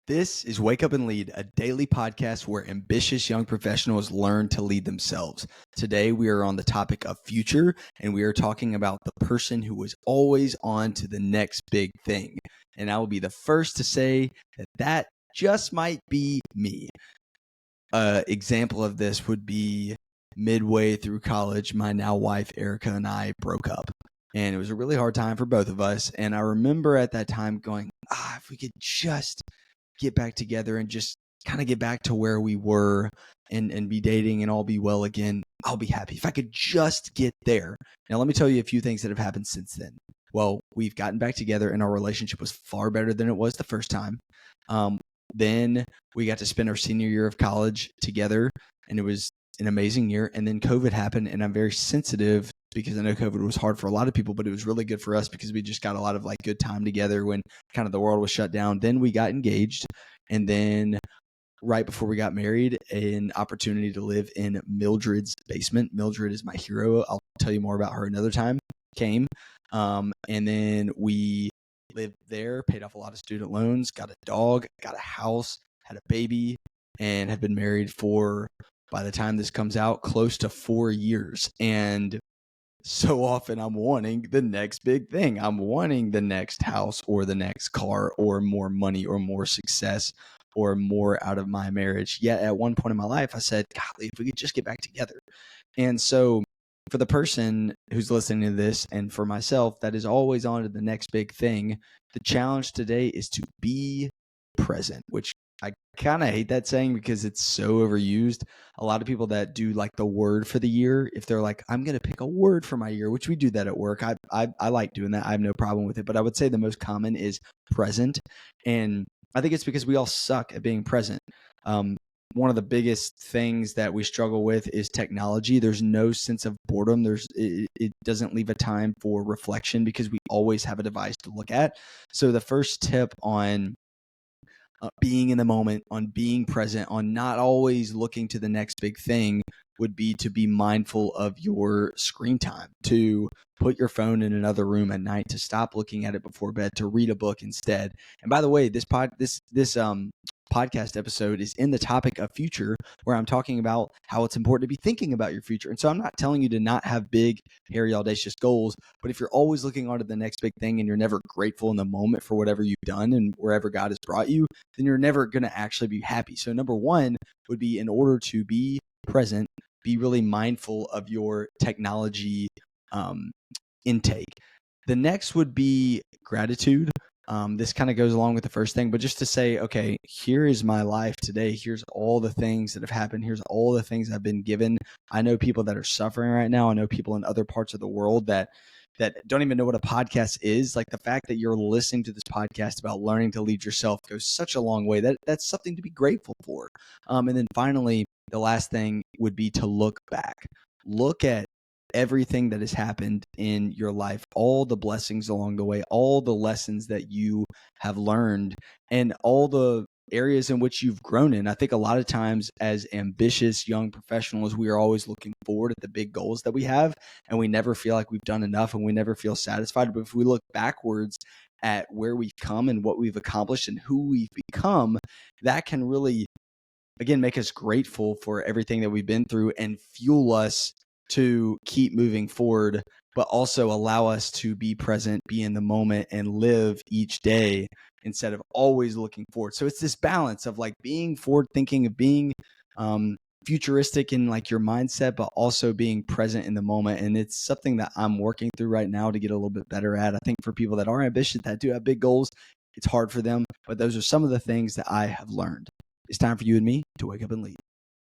This is Wake Up and Lead, a daily podcast where ambitious young professionals learn to lead themselves. Today, we are on the topic of future, and we are talking about the person who was always on to the next big thing. And I will be the first to say that just might be me. Example of this would be midway through college, my now wife, Erica, and I broke up. And it was a really hard time for both of us. And I remember at that time going, if we could just get back together and just kind of get back to where we were and be dating and all be well again, I'll be happy. If I could just get there. Now, let me tell you a few things that have happened since then. Well, we've gotten back together and our relationship was far better than it was the first time. Then we got to spend our senior year of college together, and it was an amazing year. And then COVID happened, and I'm very sensitive because I know COVID was hard for a lot of people, but it was really good for us because we just got a lot of good time together when kind of the world was shut down. Then we got engaged, and then right before we got married, an opportunity to live in Mildred's basement. Mildred is my hero. I'll tell you more about her another time. Came, and then we lived there, paid off a lot of student loans, got a dog, got a house, had a baby, and have been married for, by the time this comes out, close to 4 years. And so often I'm wanting the next big thing. I'm wanting the next house or the next car or more money or more success or more out of my marriage. Yet at one point in my life, I said, golly, if we could just get back together. And so for the person who's listening to this and for myself that is always on to the next big thing, the challenge today is to be present, which I kind of hate that saying because it's so overused. A lot of people that do the word for the year, if they're like, I'm going to pick a word for my year, which we do that at work. I like doing that. I have no problem with it. But I would say the most common is present. And I think it's because we all suck at being present. One of the biggest things that we struggle with is technology. There's no sense of boredom. It doesn't leave a time for reflection because we always have a device to look at. So the first tip on being in the moment, on being present, on not always looking to the next big thing would be to be mindful of your screen time, to put your phone in another room at night, to stop looking at it before bed, to read a book instead. And by the way, this podcast episode is in the topic of future, where I'm talking about how it's important to be thinking about your future. And so I'm not telling you to not have big, hairy, audacious goals, but if you're always looking on to the next big thing and you're never grateful in the moment for whatever you've done and wherever God has brought you, then you're never going to actually be happy. So number one would be, in order to be present, be really mindful of your technology intake. The next would be gratitude. This kind of goes along with the first thing, but just to say, okay, here is my life today. Here's all the things that have happened. Here's all the things I've been given. I know people that are suffering right now. I know people in other parts of the world that don't even know what a podcast is. Like, the fact that you're listening to this podcast about learning to lead yourself goes such a long way. That's something to be grateful for. And then finally, the last thing would be to look back. Look at everything that has happened in your life, all the blessings along the way, all the lessons that you have learned, and all the areas in which you've grown in. I think a lot of times as ambitious young professionals, we are always looking forward at the big goals that we have, and we never feel like we've done enough and we never feel satisfied. But if we look backwards at where we've come and what we've accomplished and who we've become, that can really, again, make us grateful for everything that we've been through and fuel us to keep moving forward, but also allow us to be present, be in the moment, and live each day instead of always looking forward. So it's this balance of being forward thinking, of being futuristic in your mindset, but also being present in the moment. And it's something that I'm working through right now to get a little bit better at. I think for people that are ambitious, that do have big goals, it's hard for them, but those are some of the things that I have learned. It's time for you and me to wake up and lead.